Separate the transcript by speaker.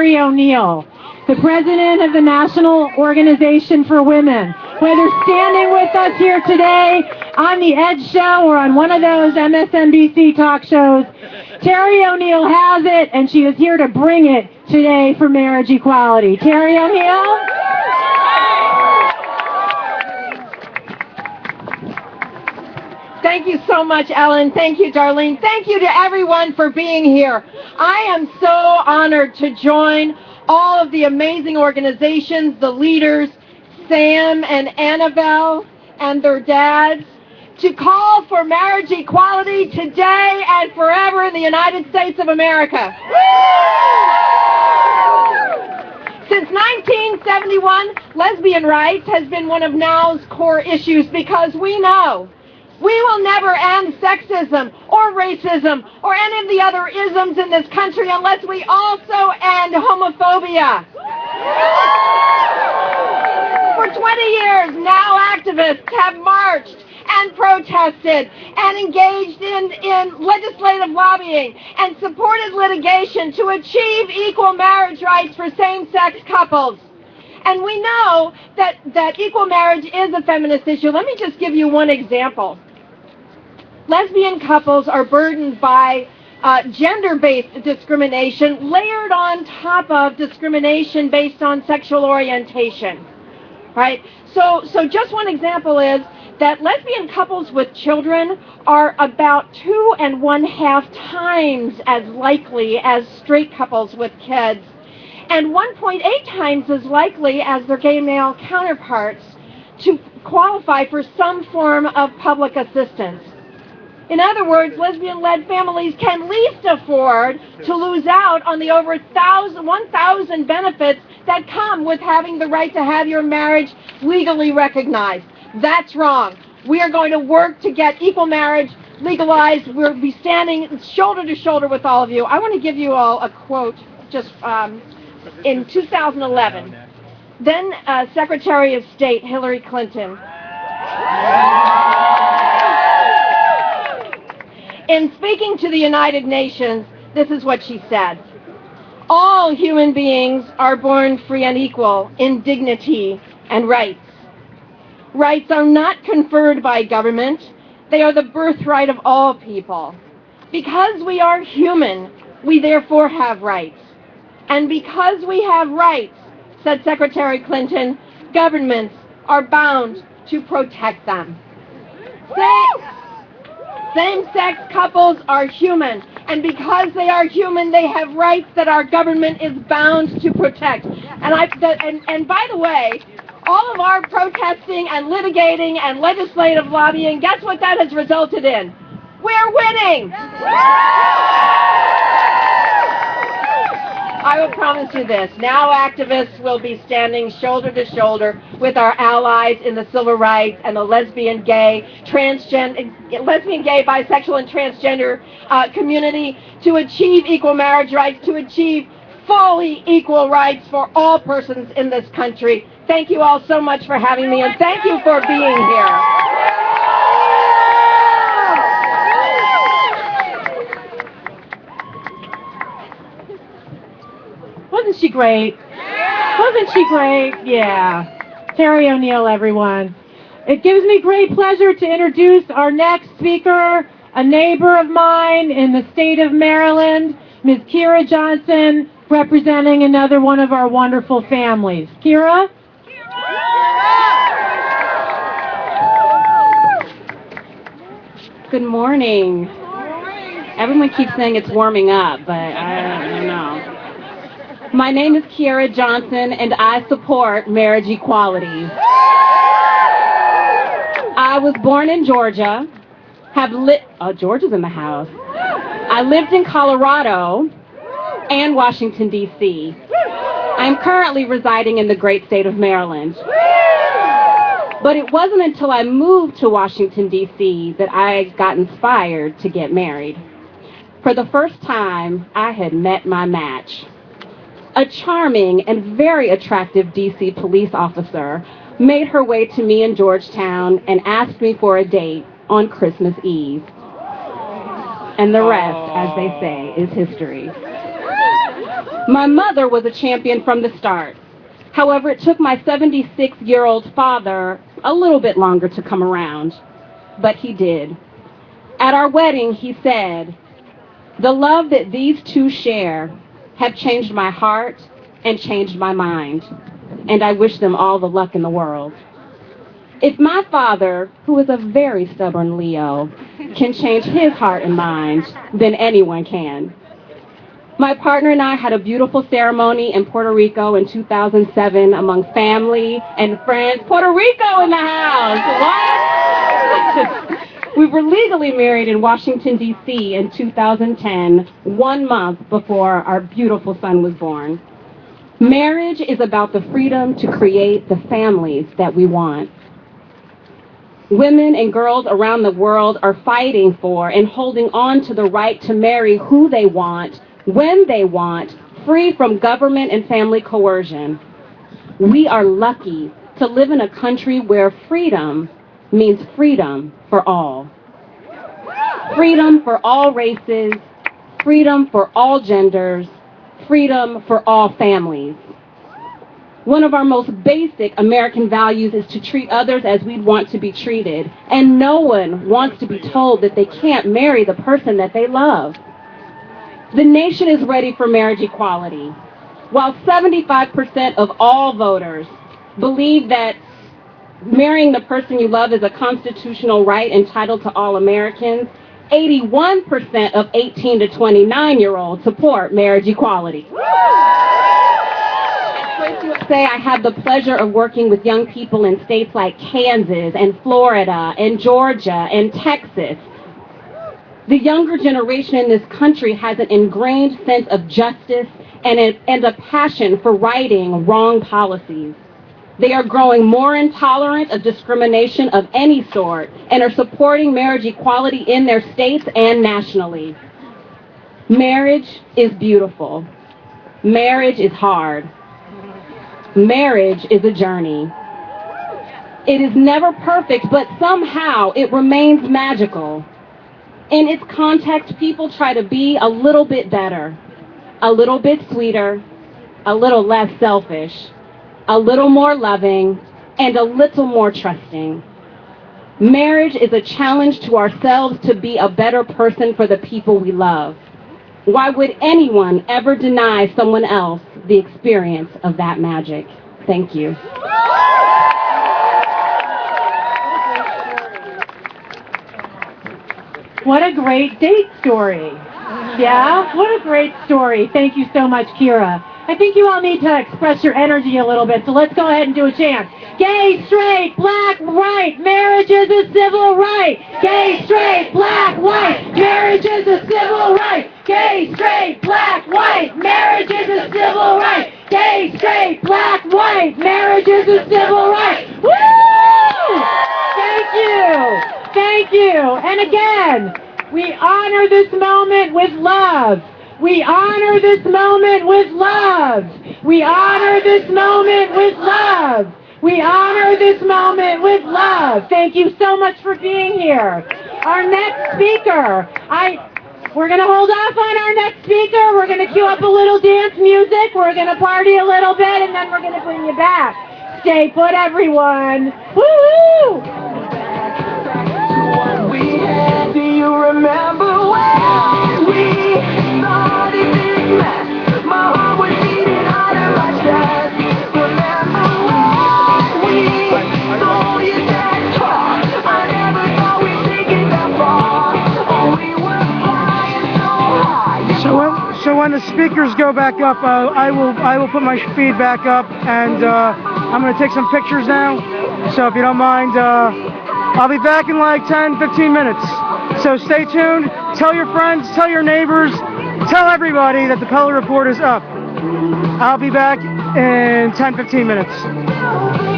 Speaker 1: Terry ONeill, the president of the National Organization for Women. Whether standing with us here today on the Ed Show or on one of those MSNBC talk shows, Terry ONeill has it, and she is here to bring it today for marriage equality. Terry ONeill?
Speaker 2: Thank you so much, Ellen. Thank you, Darlene. Thank you to everyone for being here. I am so honored to join all of the amazing organizations, the leaders, Sam and Annabelle and their dads, to call for marriage equality today and forever in the United States of America. Since 1971, lesbian rights has been one of NOW's core issues because we know we will never end sexism or racism or any of the other isms in this country unless we also end homophobia. For 20 years, NOW activists have marched and protested and engaged in legislative lobbying and supported litigation to achieve equal marriage rights for same-sex couples. And we know that equal marriage is a feminist issue. Let me just give you one example. Lesbian couples are burdened by gender-based discrimination layered on top of discrimination based on sexual orientation, right? So just one example is that lesbian couples with children are about 2.5 times as likely as straight couples with kids, and 1.8 times as likely as their gay male counterparts to qualify for some form of public assistance. In other words, lesbian-led families can least afford to lose out on the over 1,000 benefits that come with having the right to have your marriage legally recognized. That's wrong. We are going to work to get equal marriage legalized. We'll be standing shoulder to shoulder with all of you. I want to give you all a quote just in 2011. Then Secretary of State Hillary Clinton, in speaking to the United Nations, this is what she said. All human beings are born free and equal in dignity and rights. Rights are not conferred by government. They are the birthright of all people. Because we are human, we therefore have rights. And because we have rights, said Secretary Clinton, governments are bound to protect them. Same-sex couples are human, and because they are human, they have rights that our government is bound to protect. And by the way, all of our protesting and litigating and legislative lobbying, guess what that has resulted in? We're winning! I will promise you this. Now activists will be standing shoulder to shoulder with our allies in the civil rights and the lesbian, gay, bisexual, and transgender community to achieve equal marriage rights, to achieve fully equal rights for all persons in this country. Thank you all so much for having me, and thank you for being here.
Speaker 1: Wasn't she great? Wasn't she great? Yeah. Terry ONeill, everyone. It gives me great pleasure to introduce our next speaker, a neighbor of mine in the state of Maryland, Ms. Kira Johnson, representing another one of our wonderful families. Kira?
Speaker 3: Good morning. Everyone keeps saying it's warming up, but I don't know. My name is Kira Johnson, and I support marriage equality. I was born in Georgia, Georgia's in the house. I lived in Colorado and Washington, D.C. I am currently residing in the great state of Maryland. But it wasn't until I moved to Washington, D.C. that I got inspired to get married. For the first time, I had met my match. A charming and very attractive D.C. police officer made her way to me in Georgetown and asked me for a date on Christmas Eve. And the rest, as they say, is history. My mother was a champion from the start. However, it took my 76-year-old father a little bit longer to come around, but he did. At our wedding, he said, "The love that these two share have changed my heart and changed my mind, and I wish them all the luck in the world." If my father, who is a very stubborn Leo, can change his heart and mind, then anyone can. My partner and I had a beautiful ceremony in Puerto Rico in 2007 among family and friends. Puerto Rico in the house! What? We were legally married in Washington, D.C. in 2010, 1 month before our beautiful son was born. Marriage is about the freedom to create the families that we want. Women and girls around the world are fighting for and holding on to the right to marry who they want, when they want, free from government and family coercion. We are lucky to live in a country where freedom means freedom for all. Freedom for all races, freedom for all genders, freedom for all families. One of our most basic American values is to treat others as we'd want to be treated, and no one wants to be told that they can't marry the person that they love. The nation is ready for marriage equality. While 75% of all voters believe that marrying the person you love is a constitutional right entitled to all Americans, 81% of 18 to 29-year-olds support marriage equality. Say I have the pleasure of working with young people in states like Kansas and Florida and Georgia and Texas. The younger generation in this country has an ingrained sense of justice and a passion for righting wrong policies. They are growing more intolerant of discrimination of any sort and are supporting marriage equality in their states and nationally. Marriage is beautiful. Marriage is hard. Marriage is a journey. It is never perfect, but somehow it remains magical. In its context, people try to be a little bit better, a little bit sweeter, a little less selfish, a little more loving, and a little more trusting. Marriage is a challenge to ourselves to be a better person for the people we love. Why would anyone ever deny someone else the experience of that magic? Thank you.
Speaker 1: What a great date story. Yeah? What a great story. Thank you so much, Kira. I think you all need to express your energy a little bit, so let's go ahead and do a chant. Gay, straight, black, white, marriage is a civil right. Gay, straight, black, white, marriage is a civil right. Gay, straight, black, white, marriage is a civil right. Gay, straight, black, white, marriage is a civil right. Woo! Thank you. Thank you. And again, we honor this moment with love. We honor this moment with love. We honor this moment with love. We honor this moment with love. Thank you so much for being here. Our next speaker, we're going to hold off on our next speaker. We're going to cue up a little dance music. We're going to party a little bit, and then we're going to bring you back. Stay put, everyone. Woo-hoo!
Speaker 4: Do you remember when we started this mess? My heart was beating out of my chest. Remember when we saw you that car? I never thought we'd take it that far. Oh, we were flying so high.
Speaker 5: So when the speakers go back up, I will put my feed back up, and I'm going to take some pictures now. So if you don't mind, I'll be back in like 10-15 minutes. So stay tuned, tell your friends, tell your neighbors, tell everybody that the Pella Report is up. I'll be back in 10-15 minutes.